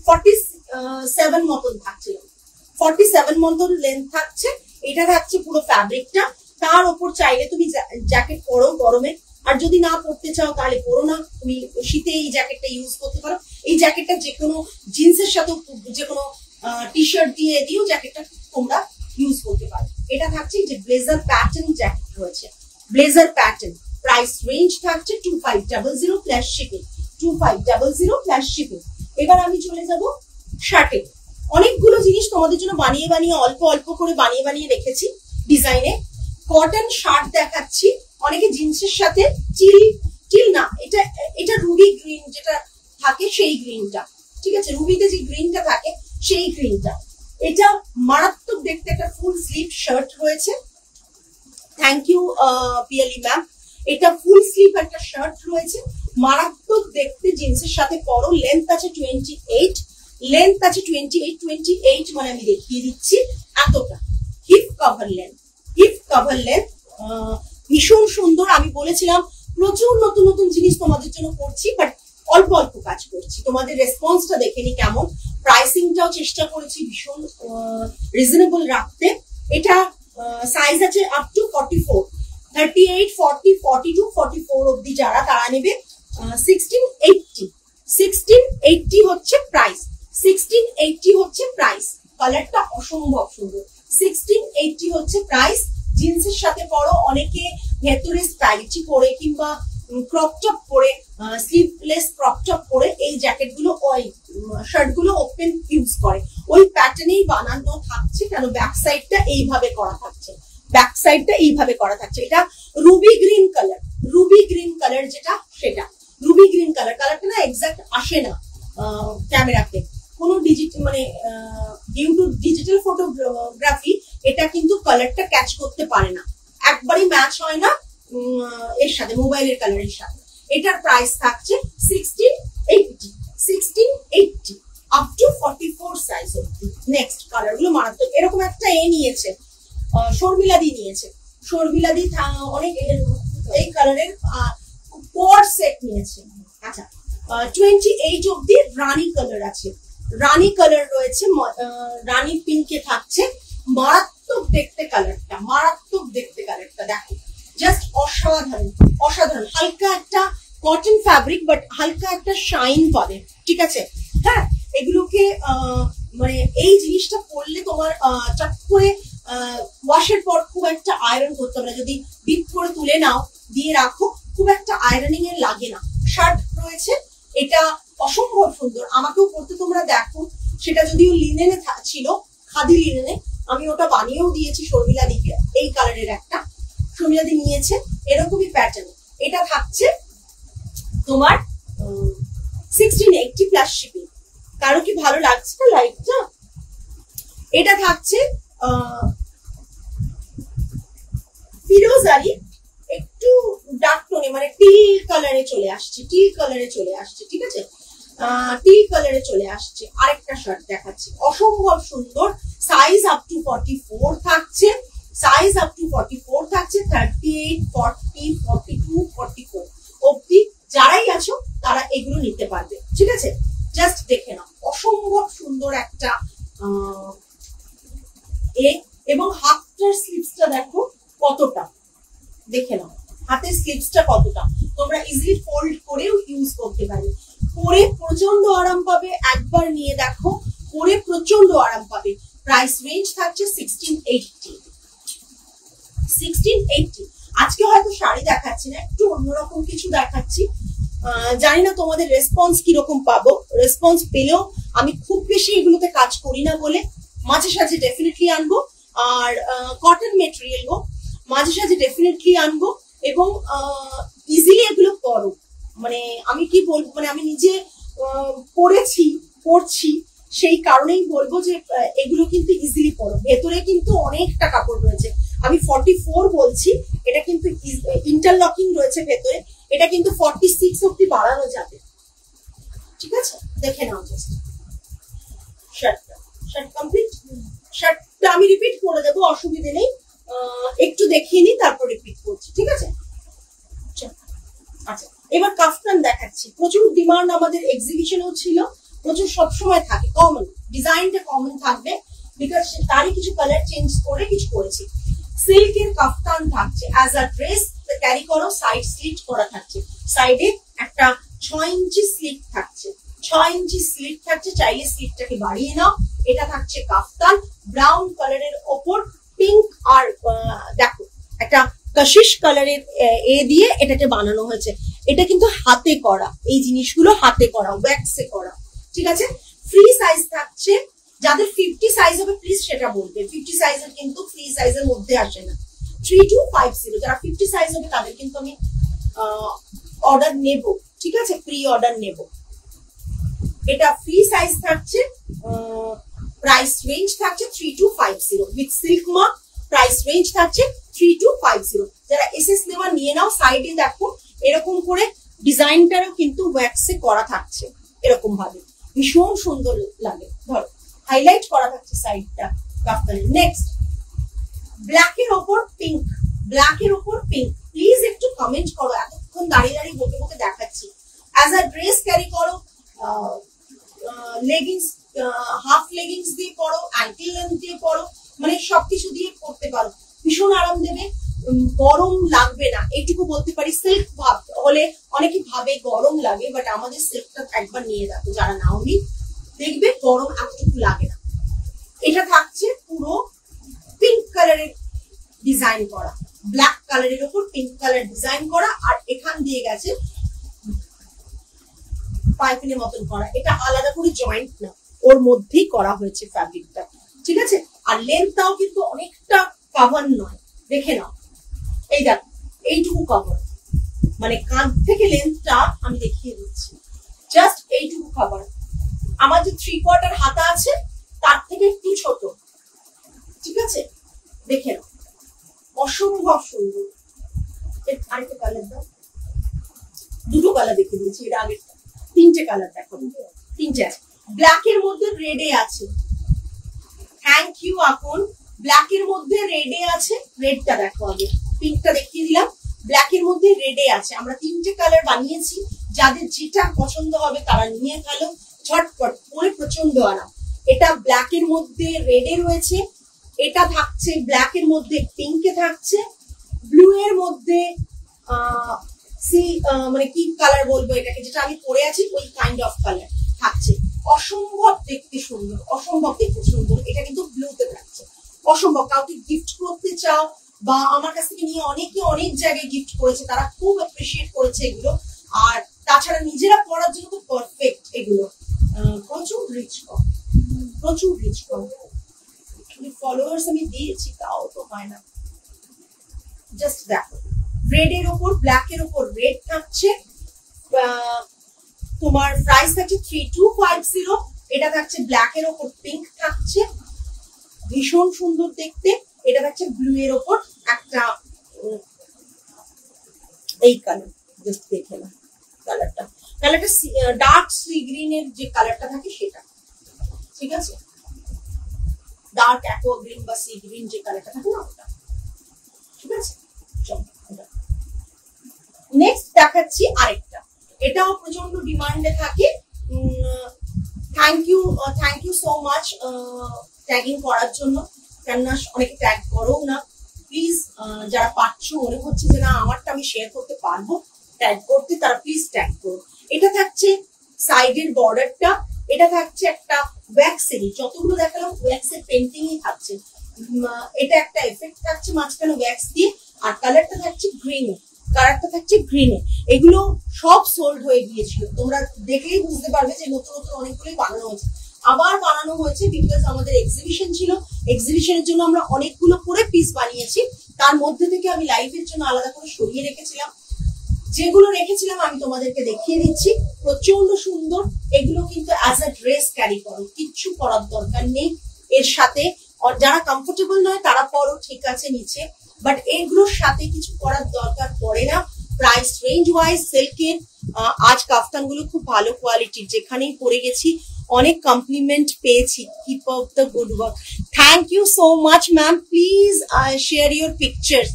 47 মতন থাকছে, 47 মতন লেন্থ থাকছে। এটা থাকছে পুরো ফ্যাব্রিকটা। তার উপর চাইলে তুমি জ্যাকেট পরো গরমে, আর যদি না পরতে চাও তাহলে পরো না, তুমি শীতে এই জ্যাকেটটা ইউজ করতে পারো। এই জ্যাকেটটা যে কোনো জিন্সের সাথে, যে কোনো টি শার্ট দিয়ে দিও জ্যাকেটটা তোমরা ইউজ করতে পারো। এটা থাকছে যে ব্লেজার প্যাটার্ন জ্যাকেট রয়েছে, ব্লেজার প্যাটার্ন। প্রাইস রেঞ্জ থাকছে 2500 প্লাস শিপিং, 2500 প্লাস শিপিং। এবার আমি চলে যাব শার্টে। অনেকগুলো জিনিস তোমাদের জন্য বানিয়ে বানিয়ে অল্প অল্প করে বানিয়ে রেখেছি ডিজাইনে। কটন শার্ট দেখাচ্ছি, অনেকে জিন্সের সাথে টিল না, এটা রুবি গ্রিন যেটা থাকে সেই গ্রিনটা, ঠিক আছে, রুবিতে যে গ্রিনটা থাকে সেই গ্রিনটা। এটা মারাত্মক দেখতে একটা ফুল স্লিভ শার্ট রয়েছে। Thank you Piyali ma'am. এটা ফুল স্লিভ একটা শার্ট রয়েছে, মারাত্মক দেখতে, জিন্সের সাথে পরো। লেন্থ আছে 28, লেন্থ আছে 28 মানে আমি দেখিয়ে দিচ্ছি এতটা। Hip cover length, hip cover length ভীষণ সুন্দর। আমি বলেছিলাম প্রচুর নতুন নতুন জিনিস তোমাদের জন্য করছি, বাট অল্প অল্প কাজ করছি। তোমাদের রেসপন্সটা দেখে নি কেমন। প্রাইসিংটাও চেষ্টা করেছি ভীষণ রিজনেবল রাখতে। এটা সাইজ আছে আপ টু 44, 38, 40, 42, 44 অব্দি যারা তারা নেবে। 1680 হচ্ছে প্রাইস, 1680 হচ্ছে প্রাইস। কালারটা অসম্ভব সুন্দর, 1680 হচ্ছে প্রাইস। জিন্সের সাথে পরো, অনেকে ভেতরে স্টাইলিচি পরে কিংবা ক্রপ টপ পরে, স্লিভলেস ক্রপ টপ পরে এই জ্যাকেট গুলো, ওই শার্ট গুলো ওপেন ইউজ করে, ওই প্যাটার্নেই বানানো থাকছে। কেন ব্যাক সাইডটা এইভাবে করা থাকছে, ব্যাক সাইডটা এইভাবে করা থাকছে। এটা Ruby green colour, Ruby green colour যেটা সেটা রুবি গ্রিন কালার। কালারটা না এক্সাক্ট আসে না ক্যামেরাতে, কোনো ডিজিটাল মানে ডিউ টু ডিজিটাল ফটোগ্রাফি এটা কিন্তু কালারটা ক্যাচ করতে পারে না, একবারই ম্যাচ হয় না এর সাথে, মোবাইলের কালারের সাথে। এটার প্রাইস থাকছে 1680 আপ টু 44 সাইজ অবধি। নেক্সট কালার গুলো মারাত্মক। এরকম একটা নিয়েছে, শর্মিলাদি নিয়েছে, শর্মিলাদি অনেক এই কালারের কোয়ার সেট নিয়েছে। আচ্ছা 28 অব্দি রানী কালার আছে, রানী কালার রয়েছে, রানী পিঙ্কে থাকছে। মারাত্মক দেখতে কালারটা, মারাত্মক দেখতে কালারটা দেখো, জাস্ট অসাধারণ অসাধারণ। হালকা একটা কটন ফ্যাব্রিক, বাট হালকা একটা শাইন পাবে, ঠিক আছে। হ্যাঁ, এগুলোকে মানে এই জিনিসটা পরলে তোমার চট করে ওয়াশের পর খুব একটা আয়রন করতে হবে না, যদি ডিপ করে তুলে নাও দিয়ে রাখো, খুব একটা আয়রনিং এর লাগে না। শার্ট রয়েছে, এটা অসম্ভব সুন্দর, আমাকেও পরতে তোমরা দেখো। সেটা যদিও লিনেনে ছিল, খাদি লিনেনে, আমি ওটা বানিয়েও দিয়েছি শর্মিলাদিকে। এই কালারের একটা শর্মিলাদি নিয়েছে, এরকমই প্যাটার্ন। এটা থাকছে তোমার 1680 প্লাস শিপিং। কারো কি ভালো লাগছে না লাইটটা? এটা থাকছে ফিরোজারি, একটু ডার্ক টোনে, মানে টিল কালারে চলে আসছে, টিল কালারে চলে আসছে, ঠিক আছে, টিল কালারে চলে আসছে। আরেকটা শার্ট দেখাচ্ছি, অসম্ভব সুন্দর। সাইজ আপ টু 44 থাকছে, সাইজ আপ টু 44 থাকছে। 38, 40, 42, 44 অব্দি যারাই আছো তারা এগুলো নিতে পারবে, ঠিক আছে। জাস্ট দেখে নাও, অসম্ভব সুন্দর একটা এবং হাতের স্লিভসটা দেখো কতটা, দেখে নাও হাতের স্লিভসটা কতটা। তোমরা ইজিলি ফোল্ড করেও ইউজ করতে পারবে, পরে প্রচন্ড আরাম পাবে। একবার নিয়ে দেখো, পরে প্রচন্ড আরাম পাবে। প্রাইস রেঞ্জ থাকছে 1680। আজকে হয়তো শাড়ি দেখাচ্ছি না, একটু অন্যরকম কিছু দেখাচ্ছি। জানি না তোমাদের রেসপন্স কিরকম পাবো, রেসপন্স পেলেও আমি খুব বেশি এগুলোতে কাজ করি না বলে মাঝে সাঝে ডেফিনেটলি আনবো। আর কটন মেটেরিয়াল গো মাঝে সাঝে ডেফিনেটলি আনবো, এবং ইজিলি এগুলো পরো। মানে আমি কি বলবো, মানে আমি নিজে পড়ছি সেই কারণেই বলবো যে এগুলো কিন্তু ইজিলি পরো। ভেতরে কিন্তু অনেকটা কাপড় রয়েছে, আমি 44 বলছি, এটা কিন্তু ইন্টারলকিং রয়েছে ভেতরে, এটা কিন্তু 46 অব্দি বাড়ানো যাবে। ঠিক আছে, দেখে নাও জাস্ট শার্ট কমপ্লিট। শার্টটা আমি রিপিট করে দেবো, অসুবিধে নেই, একটু দেখিয়ে নি তারপর রিপিট করছি। ঠিক আছে, আচ্ছা এবার কাফতান দেখাচ্ছি। প্রচুর ডিমান্ড আমাদের এক্সিবিশনেও ছিল, প্রচুর সবসময় থাকে, কমন ডিজাইনটা কমন থাকবে, বিকজ তারই কিছু কালার চেঞ্জ করে কিছু করেছি। সিল্কের কাফতান থাকছে অ্যাজ আ ড্রেস, ক্যারি করো, সাইড স্লিট করা থাকছে, সাইডে একটা 6 ইঞ্চি স্লিট থাকছে, 6 ইঞ্চি স্লিট থাকছে, চাইলে স্লিটটাকে বাড়িয়ে নাও। এটা থাকছে কাফতান ব্রাউন কালারের ওপর পিঙ্ক, আর দেখো একটা কাশিশ কালারের দিয়ে এটাকে বানানো হয়েছে। এটা কিন্তু হাতে করা, এই জিনিসগুলো হাতে করা, ওয়্যাক্সে করা। ঠিক আছে, ফ্রি সাইজ থাকছে, যাদের 50 সাইজ হবে প্লিজ সেটা বলবে, 50 সাইজের কিন্তু ফ্রি সাইজের মধ্যে আসে না। 3250, যারা 50 সাইজ হবে তাদের কিন্তু আমি অর্ডার নেব। ঠিক আছে, প্রি অর্ডার নেব। এটা ফ্রি সাইজ থাকছে, প্রাইস রেঞ্জ থাকছে 3250 with silk mark, price range থাকছে 3250। যারা এসএস নেওয়া নিয়ে নাও। সাইডে দেখো এরকম করে ডিজাইনটারও কিন্তু ওয়্যাক্সে করা থাকছে, এরকম ভাবে ভীষণ সুন্দর লাগে, ধরো হাইলাইট করা থাকছে সাইডটা কাফতানের। নেক্সট ব্ল্যাকের ওপর পিঙ্ক, ব্ল্যাকের ওপর পিঙ্ক, প্লিজ একটু কমেন্ট করো, এতক্ষণ দাঁড়িয়ে দাঁড়িয়ে বকে বকে দেখাচ্ছি। অ্যাজ আ ড্রেস ক্যারি করো, লেগিংস, হাফ লেগিংস দিয়ে পরো, অ্যাঙ্কেল লেন্থ দিয়ে পরো, মানে সবকিছু দিয়ে পরতে পারো, ভীষণ আরাম দেবে, গরম লাগবে না, এইটুকু বলতে পারি। সিল্ক হলে অনেকে ভাবে গরম লাগে, বাট আমাদের সিল্কটা একবার নিয়ে দেখো, যারা নাওনি দেখবে গরম এতটুকু লাগে না। এটা থাকছে পুরো পিঙ্ক কালারের ডিজাইন করা, ব্ল্যাক কালারের উপর পিঙ্ক কালার ডিজাইন করা, আর এখান দিয়ে গেছে পাইপিনের মতন করা। এটা আলাদা করে জয়েন্ট না, ওর মধ্যেই করা হয়েছে ফ্যাব্রিকটা। ঠিক আছে, আর লেন্থটাও কিন্তু অনেকটা কভার নয়, দেখে নাও, এই দেখো এইটুকু কভার, মানে কাঁধ থেকে লেন্থটা আমি দেখিয়ে দিচ্ছি, জাস্ট এইটুকু কভার। আমার যে 3/4 হাতা আছে তার থেকে একটু ছোট। ঠিক আছে, দেখে নাও, অসম্ভব সুন্দর। আরেকটা কালার দাও, দুটো কালার দেখিয়ে দিয়েছি, এটা আগের, 3টে কালার দেখো, 3টে আছে। ব্ল্যাকের মধ্যে রেডে আছে, থ্যাংক ইউ আপন। ব্ল্যাকের মধ্যে রেডে আছে, রেডটা দেখো আগে, পিঙ্কটা দেখিয়ে দিলাম, ব্ল্যাকের মধ্যে রেডে আছে। আমরা 3টে কালার বানিয়েছি, যাদের যেটা পছন্দ হবে তারা নিয়ে ফেলো, ঝটপট পরে প্রচন্ড আরাম। এটা ব্ল্যাকের মধ্যে রেডে রয়েছে, এটা থাকছে ব্ল্যাকের মধ্যে পিঙ্কে থাকছে, ব্লু এর মধ্যে মানে কি কালার বলবো এটাকে, যেটা আমি পরে আছি ওই কাইন্ড অফ কালার থাকছে। অসম্ভব দেখতে সুন্দর, অসম্ভব দেখতে সুন্দর। এটা কিন্তু ব্লুতে থাকছে, অসম্ভব। কাউকে গিফট করতে চাও, বা আমার কাছ থেকে নিয়ে অনেকে অনেক জায়গায় গিফট করেছে, তারা খুব অ্যাপ্রিসিয়েট করেছে এগুলো। আর তাছাড়া নিজেরা পরার জন্য তো পারফেক্ট এগুলো। প্রচুর রিচ কম, প্রচুর রিচ কম। ফলোয়ার্স আমি দিয়েছি তাও তো হয় না। জাস্ট দেখো, রেড এর ওপর ব্ল্যাক এর ওপর রেড থাকছে, তোমার প্রাইস থাকছে 3250। এটা থাকছে ব্ল্যাক এর ওপর পিঙ্ক থাকছে, ভীষণ সুন্দর দেখতে। এটা থাকছে ব্লু এর ওপর একটা এই কালার, জাস্ট দেখে না কালারটা, কালারটা ডার্ক সি গ্রিন এর যে কালারটা থাকে সেটা। ঠিক আছে, ডার্ক অ্যাকোয়া গ্রিন বা সি গ্রিন যে কালারটা থাকে না ওটা। ঠিক আছে, নেক্সট দেখাচ্ছি আরেকটা, এটাও প্রচন্ড ডিমান্ডে থাকে। Thank you so much tagging করার জন্য, কেননা অনেকে ট্যাগ করো না। প্লিজ যারা পাচ্ছ, মনে হচ্ছে যে না আমারটা আমি শেয়ার করতে পারবো ট্যাগ করতে, তারা প্লিজ ট্যাগ করো। এটা থাকছে সাইডের বর্ডারটা, এটা থাকছে একটা ওয়্যাক্সের, যতগুলো দেখালাম ওয়্যাক্সের পেন্টিংই থাকছে। এটা একটা এফেক্ট থাকছে মাঝখানে ওয়্যাক্স দিয়ে, আর কালারটা থাকছে গ্রিন, কালারটা থাকছে গ্রিনে। এগুলো সব সোল্ড হয়ে গিয়েছিল, তোমরা দেখলেই বুঝতে পারবে যে নতুন নতুন অনেকগুলোই বানানো হয়েছে, আবার বানানো হয়েছে বিকজ আমাদের এক্সিবিশন ছিল। এক্সিবিশনের জন্য আমরা অনেকগুলো করে পিস বানিয়েছি, তার মধ্যে থেকে আমি লাইভের জন্য আলাদা করে সরিয়ে রেখেছিলাম। যেগুলো রেখেছিলাম আমি তোমাদেরকে দেখিয়ে দিচ্ছি, প্রচন্ড সুন্দর। এগুলো কিন্তু অ্যাজ আ ড্রেস ক্যারি করো, কিচ্ছু করার দরকার নেই এর সাথে। যারা কমফোর্টেবল নয় তারা পরো, ঠিক আছে নিচে, বাট এগুলোর সাথে কিছু করার দরকার পড়ে না। প্রাইস রেঞ্জ ওয়াইজ সিল্কের আজ কাফতানগুলো খুব ভালো কোয়ালিটির, যেখানেই পরে গেছি অনেক কমপ্লিমেন্ট পেয়েছি। Keep up the good work. Thank you so much ma'am, please share your pictures.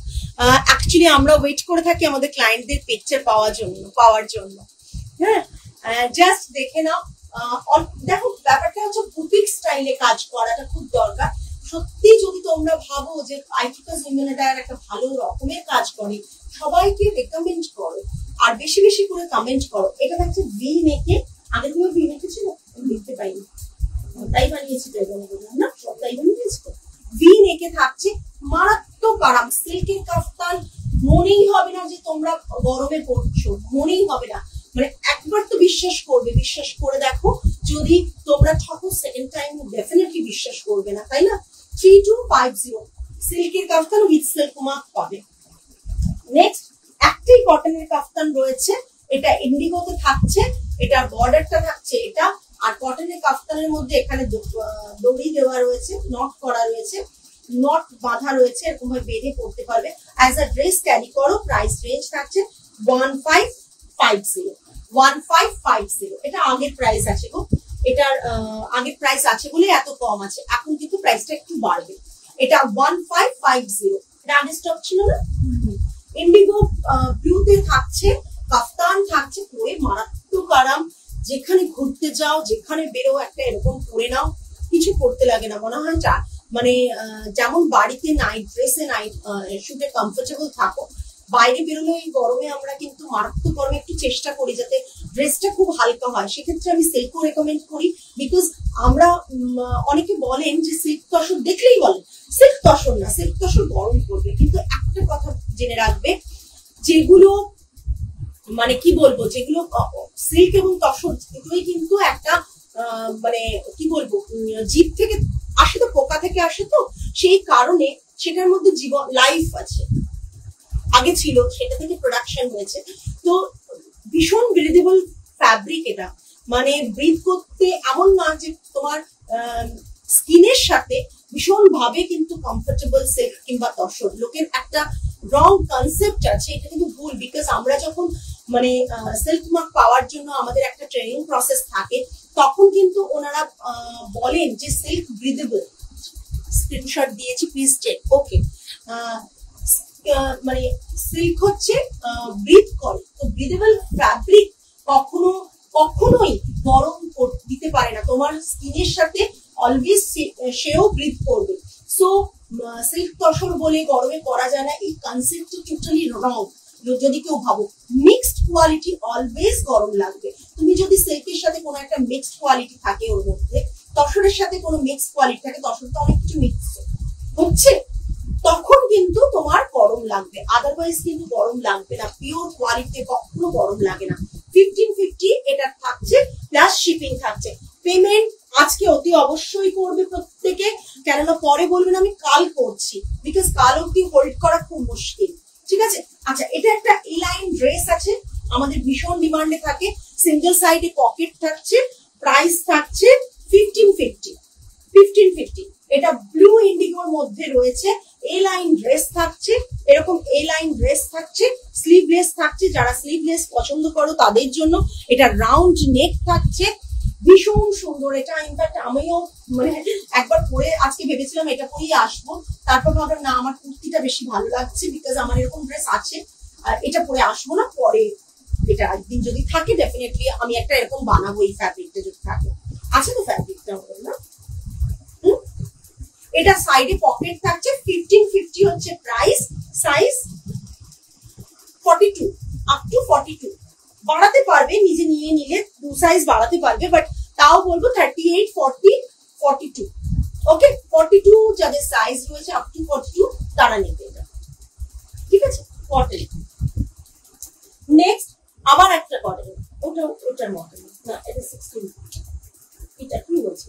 Actually আমরা ওয়েট করে থাকি আমাদের ক্লায়েন্টদের পিকচার পাওয়ার জন্য। হ্যাঁ, জাস্ট দেখে নাও। দেখো ব্যাপারটা হচ্ছে বুটিক স্টাইলে কাজ করাটা খুব দরকার। সত্যি যদি তোমরা ভাবো যে আইটিকাস ইমিউনিটার একটা ভালো রকমের কাজ করে, সবাইকে রেকমেন্ড করো আর বেশি বেশি করে কমেন্ট করো। এটা হচ্ছে ভি নেকে, আগের গুলো ভি নেকে ছিল আমি দেখতে পাইনি, তাই বানিয়েছি তো এগুলো না, সব তাই বানিয়েছি। ভি নেকে থাকছে, মারাত্মক আরাম। সিল্কের কাফতান মনেই হবে না যে তোমরা গরমে পড়ছো, মনেই হবে না। মানে একবার তো বিশ্বাস করবে, বিশ্বাস করে দেখো, যদি তোমরা ঠকো সেকেন্ড টাইম ডেফিনেটলি বিশ্বাস করবে না, তাই না? 3250 সিল্কের কাফতান উইথ সিল্ক মার্ক পাবে। নেক্সট একটাই কটনের কাফতান রয়েছে, এটা ইন্ডিগোতে থাকছে, এটা বর্ডারটা থাকছে এটা, আর কটনের কাফতানের মধ্যে এখানে দড়ি দেওয়া রয়েছে, নট করা রয়েছে, নট বাঁধা রয়েছে, এরকম ভাবে বেঁধে পড়তে পারবে। অ্যাজ আ ড্রেস ক্যারি করো। প্রাইস রেঞ্জ থাকছে 1550। এটা আগের প্রাইস আছে গো, এটার আগের প্রাইস আছে বলে এত কম আছে, এখন কিন্তু প্রাইসটা একটু বাড়বে। এটা 1550, এটা আগে স্টক ছিল না। ইন্ডিগো ব্লুতে থাকছে, কাফতান থাকছে, পরে মারাত্মক আরাম। যেখানে ঘুরতে যাও, যেখানে বেরো, একটা এরকম পরে নাও, কিছু করতে লাগে না। মনে হয় মানে যেমন বাড়িতে নাইট ড্রেসে নাইট শুটে কমফোর্টেবল থাকো, বাইরে বেরোলে এই গরমে আমরা কিন্তু মারাত্মক গরমে একটু চেষ্টা করি যাতে ড্রেসটা খুব হালকা হয়। সেক্ষেত্রে আমি সিল্কও রেকমেন্ড করি, বিকজ আমরা অনেকে বলেন যে সিল্ক তসর দেখলেই বলেন সিল্ক তসর না, সিল্ক তসর গরম করবে। কিন্তু একটা কথা জেনে রাখবে, যেগুলো মানে কি বলবো, যেগুলো সিল্ক এবং তসর দুটোই কিন্তু একটা মানে কি বলবো, জীব থেকে আসে তো, পোকা থেকে আসে তো, সেই কারণে সেটার মধ্যে জীবন লাইফ আছে, আগে ছিল, সেটা থেকে প্রোডাকশন হয়েছে। তো ভীষণ ব্রিদেবল ফ্যাব্রিক এটা, মানে ব্রিথ করতে এমন না যে তোমার স্কিনের সাথে ভীষণ ভাবে কিন্তু কমফোর্টেবল সিল্ক কিংবা তসর। লোকের একটা রং কনসেপ্ট আছে, এটা কিন্তু ভুল। বিকজ আমরা যখন মানে সিল্ক মার্ক পাওয়ার জন্য আমাদের একটা ট্রেনিং প্রসেস থাকে, তখন কিন্তু ওনারা বলেন যে সিল্ক ব্রিদেবল। স্ক্রিনশট দিয়েছি, প্লিজ চেক। ওকে, মানে সিল্ক হচ্ছে ব্রিথ করে, তো ব্রিদেবল ফ্যাব্রিক কখনোই গরম দিতে পারে না তোমার স্কিনের সাথে, অলওয়েজ সেও ব্রিথ করবে। সো সিল্ক তসর বলে গরমে পরা যায় না, এই কনসেপ্টটা টোটালি রং। যদি কেউ ভাবো মিক্সড কোয়ালিটি, অলওয়েজ গরম লাগবে। তুমি যদি সিল্কের সাথে কোনো একটা মিক্সড কোয়ালিটি থাকে, ওর মধ্যে তসরের সাথে কোনো মিক্সড কোয়ালিটি থাকে, তসর তো অনেক কিছু মিক্স হচ্ছে, তখন কিন্তু তোমার গরম লাগবে, আদারওয়াইজ কিন্তু গরম লাগবে না। পিওর কোয়ালিটি কখনো গরম লাগে না। 1550 এটা থাকছে, প্লাস শিপিং থাকছে। পেমেন্ট আজকে অতি অবশ্যই করবে প্রত্যেকে, কেননা পরে বলবেন আমি কাল করছি, বিকজ কাল অব্দি হোল্ড করা খুব মুশকিল। ঠিক আছে? আচ্ছা, এটা একটা এলাইন ড্রেস আছে, আমাদের ভীষণ ডিমান্ডে থাকে। সিঙ্গেল সাইডে পকেট থাকছে, প্রাইস থাকছে 1550। এটা ব্লু ইন্ডিগোর মধ্যে রয়েছে। এ লাইন ড্রেস থাকছে, এরকম এ লাইন ড্রেস থাকছে, স্লিভলেস থাকছে, যারা স্লিভলেস পছন্দ করো তাদের জন্য। এটা রাউন্ড নেক থাকছে, ভীষণ সুন্দর। এটা ইনফ্যাক্ট আমিও মানে একবার পরে আজকে ভেবেছিলাম এটা পরেই আসবো, তারপর ভাবলাম না, আমার কুর্তিটা বেশি ভালো লাগছে, বিকজ আমার এরকম ড্রেস আছে, আর এটা পরে আসবো না, পরে এটা একদিন যদি থাকে ডেফিনেটলি আমি একটা এরকম বানাবো। এই ফ্যাব্রিকটা যদি থাকে, আছে তো ফ্যাব্রিকটা হবে না। এটা সাইডে পকেট থাকছে, 1550 হচ্ছে প্রাইস। সাইজ 42 আপ টু 42 বাড়াতে পারবে, নিজে নিয়ে নিলে 2 সাইজ বাড়াতে পারবে, বাট তাও বলবো 38, 40, 42। ওকে, 42 যাদের সাইজ রয়েছে আপ টু 42 তারা নেবে এটা। ঠিক আছে? কটন নেক্সট আবার একটা কটন, ওটার মতন না, এটা 16, এটা কি বলছে,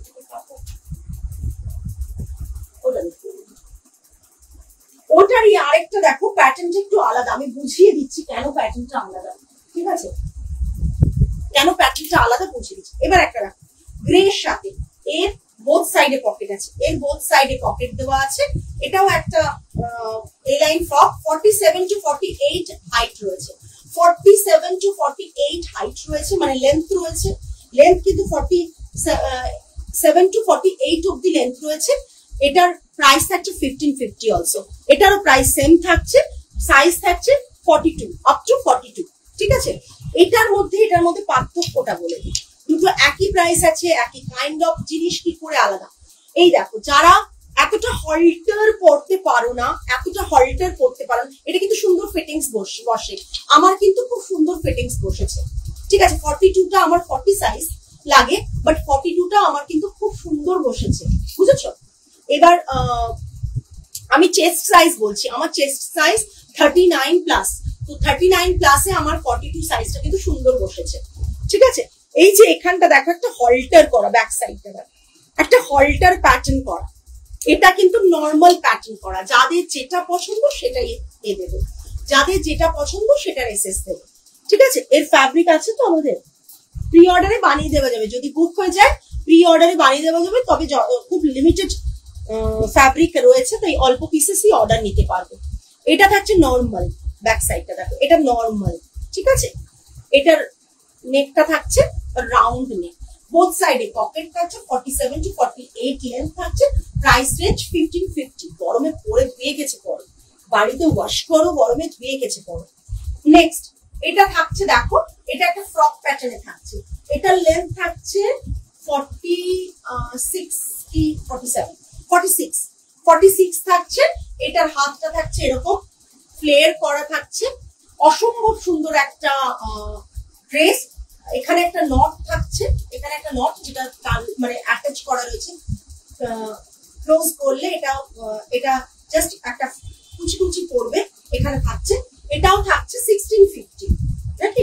ওটারই আরেকটা দেখো প্যাটার্নটা একটু আলাদা, আমি বুঝিয়ে দিচ্ছি কেন প্যাটার্নটা আলাদা, ঠিক আছে, কেন প্যাটার্নটা আলাদা বুঝিয়ে দিচ্ছি। এবার একটা দেখো গ্রের সাথে, এর বোথ সাইডে পকেট আছে, এর বোথ সাইডে পকেট দেওয়া আছে, এটাও একটা এ লাইন ফ্রক, 47 to 48 হাইট রয়েছে, 47 to 48 হাইট রয়েছে, মানে লেন্থ রয়েছে, লেন্থ কিন্তু 47 to 48 অব্দি লেন্থ রয়েছে। এটার প্রাইস থাকছে 1550 অলসো, এটারও প্রাইস সেম থাকছে, সাইজ থাকছে 42 আপ টু 42, ঠিক আছে। এটার মধ্যে পার্থক্যটা বলে দিই, দুটো একই প্রাইস আছে, একই কাইন্ড অফ জিনিস, কি করে আলাদা। এই দেখো, যারা এতটা হল্টার পরতে পারো না, এটা কিন্তু সুন্দর ফিটিংস বসে, আমার কিন্তু খুব সুন্দর ফিটিংস বসেছে, ঠিক আছে। 42টা আমার 40 সাইজ লাগে, বাট 42টা আমার কিন্তু খুব সুন্দর বসেছে, বুঝেছো। এবার আমি চেস্ট সাইজ বলছি, আমার চেস্ট সাইজ 39 প্লাস, তো 39 প্লাসে আমার 42 সাইজটা কিন্তু সুন্দর বসেছে, ঠিক আছে। এই যে এখানটা দেখো একটা হল্টার করা, ব্যাক সাইডটা দেখো একটা হল্টার প্যাটার্ন করা, এটা কিন্তু নর্মাল প্যাটার্ন করা, যাদের যেটা পছন্দ সেটাই এ দেবে, যাদের যেটা পছন্দ সেটার এসএস দেবে, ঠিক আছে। এর ফ্যাব্রিক আছে তো আমাদের, প্রি অর্ডারে বানিয়ে দেওয়া যাবে, যদি বুক হয়ে যায় প্রি অর্ডারে বানিয়ে দেওয়া যাবে, তবে খুব লিমিটেড ফ্যাব্রিক রয়েছে, তাই অল্প পিসেসই অর্ডার নিতে পারবো। এটা থাকছে নর্মাল, ব্যাক সাইডটা দেখো এটা নর্মাল, ঠিক আছে। এটার নেকটা থাকছে রাউন্ড নেক, বোথ সাইডে পকেট থাকছে, 47 to 48 লেন্থ থাকছে, প্রাইস রেঞ্জ 1550। গরমে পরে ধুয়ে গেছে পরো, বাড়িতে ওয়াশ করো, গরমে ধুয়ে গেছে পরো। নেক্সট এটা থাকছে দেখো, এটা একটা ফ্রক প্যাটার্নে থাকছে, এটার লেন্থ থাকছে 46 থাকছে, এটার হাতটা থাকছে এরকম ফ্লেয়ার করা থাকছে, অসম্ভব সুন্দর একটা ড্রেস। এখানে একটা নট থাকছে, এখানে একটা নট যেটা মানে অ্যাটাচ করা রয়েছে, ক্লোজ করলে এটা জাস্ট একটা কুচি কুচি পড়বে, এখানে থাকছে। এটাও থাকছে 1650, নাকি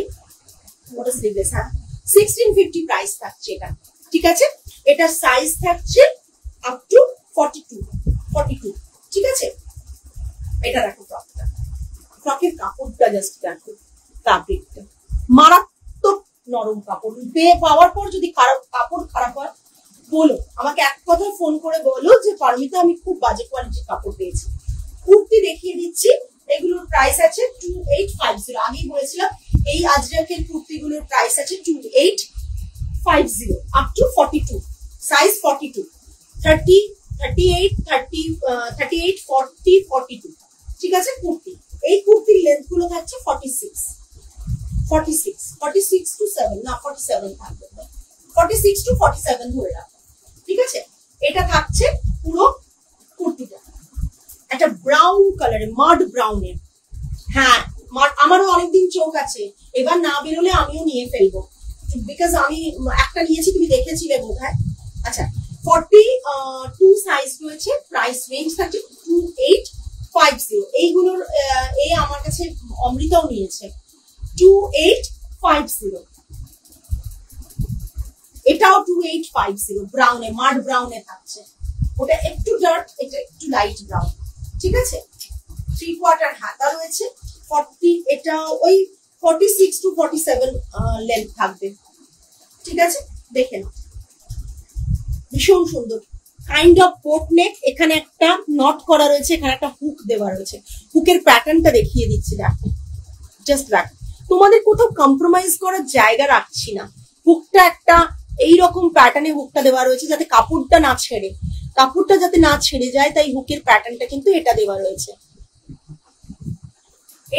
ওটা স্লিভলেস, হ্যাঁ 1650 প্রাইস থাকছে এটা, ঠিক আছে। এটার সাইজ থাকছে আপ টু 42, ঠিক আছে। এটা দেখো ফ্রকটা, ফ্রকের কাপড়টা জাস্ট দেখো, ফ্যাব্রিকটা মারাত্মক নরম কাপড়, পাওয়ার পর যদি কাপড় খারাপ হয় বলো আমাকে, এক কথায় ফোন করে বলো যে পারমিতা আমি খুব বাজে কোয়ালিটির কাপড় পেয়েছি। কুর্তি দেখিয়ে দিচ্ছি, এগুলোর প্রাইস আছে 2850, আগেই বলেছিলাম এই আজরাকের কুর্তিগুলোর প্রাইস আছে 2850 আপ টু 42, সাইজ 42, 30, 38, 40, 42, ঠিক আছে। কুর্তি, এই কুর্তির লেন্থ গুলো থাকছে 46 to 7, না 47 থাকবে, 46 to 47 ধরে রাখো, ঠিক আছে। এটা থাকছে পুরো কুর্তিটা একটা ব্রাউন কালারে, মাড ব্রাউনের, হ্যাঁ আমারও অনেকদিন চোখ আছে, এবার না বেরোলে আমিও নিয়ে ফেলবো, বিকজ আমি একটা নিয়েছি, তুমি দেখেছিলে বোধহয়। আচ্ছা 42 সাইজ রয়েছে, প্রাইস রেঞ্জ থাকছে 2850, এইগুলোর আমার কাছে অমৃতাও নিয়েছে 2850, এটাও 2850, ব্রাউনে, মাড ব্রাউনে থাকছে, ওটা একটু ডার্ক, এটা একটু লাইট ব্রাউন, ঠিক আছে। 3/4 হাতা রয়েছে, 40, এটা ওই 46 to 47 লেন্থ থাকবে, ঠিক আছে। দেখে নাও, ভীষণ সুন্দর কাইন্ড অফ কোট নেক, এখানে একটা নট করা রয়েছে, এখানে একটা হুক দেওয়া রয়েছে, হুকের প্যাটার্নটা দেখিয়ে দিচ্ছি দেখো, জাস্ট দেখো, তোমাদের কোথাও কম্প্রোমাইজ করার জায়গা রাখছি না, হুকটা একটা এইরকম প্যাটার্নে হুকটা দেওয়া রয়েছে, যাতে কাপড়টা যাতে না ছেড়ে যায়, তাই হুকের প্যাটার্নটা কিন্তু এটা দেওয়া রয়েছে।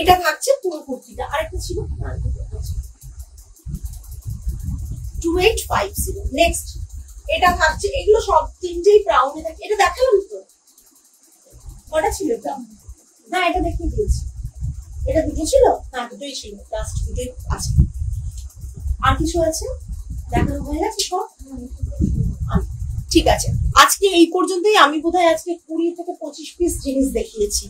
এটা থাকছে পুরো কুর্তিটা, আরেকটা ছিল 2850। নেক্সট এটা থাকছে, এগুলো সব তিনটেই ব্রাউনে থাকে, এটা দেখালাম তো, কটা ছিল এটা, হ্যাঁ এটা দেখে দিয়েছি, এটা দুটো ছিল, হ্যাঁ দুটোই ছিল, লাস্ট দুটোই আছে, আর কিছু আছে দেখানো হয়ে গেছে সব, ঠিক আছে। আজকে এই পর্যন্তই, আমি বোধহয় আজকে 20 থেকে 25 পিস জিনিস দেখিয়েছি,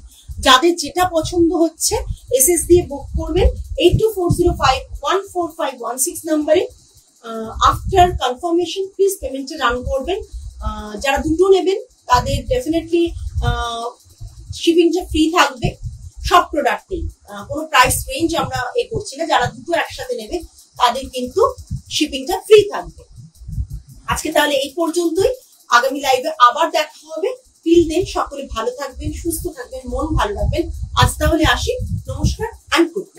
যাদের যেটা পছন্দ হচ্ছে এসএস দিয়ে বুক করবেন 8240514516 নাম্বারে। আফটার কনফার্মেশন প্লিজ পেমেন্টে রান করবেন। যারা দুটো নেবেন তাদের ডেফিনেটলি শিপিংটা ফ্রি থাকবে সব প্রোডাক্টেই, কোনো প্রাইস রেঞ্জ আমরা করছি না। যারা দুটো একসাথে নেবে তাদের কিন্তু শিপিংটা ফ্রি থাকবে। আজকে তাহলে এই পর্যন্তই, আগামী লাইভে আবার দেখা হবে। টিল দেন সকলে ভালো থাকবেন, সুস্থ থাকবেন, মন ভালো রাখবেন। আজ তাহলে আসি, নমস্কার অ্যান্ড গুড।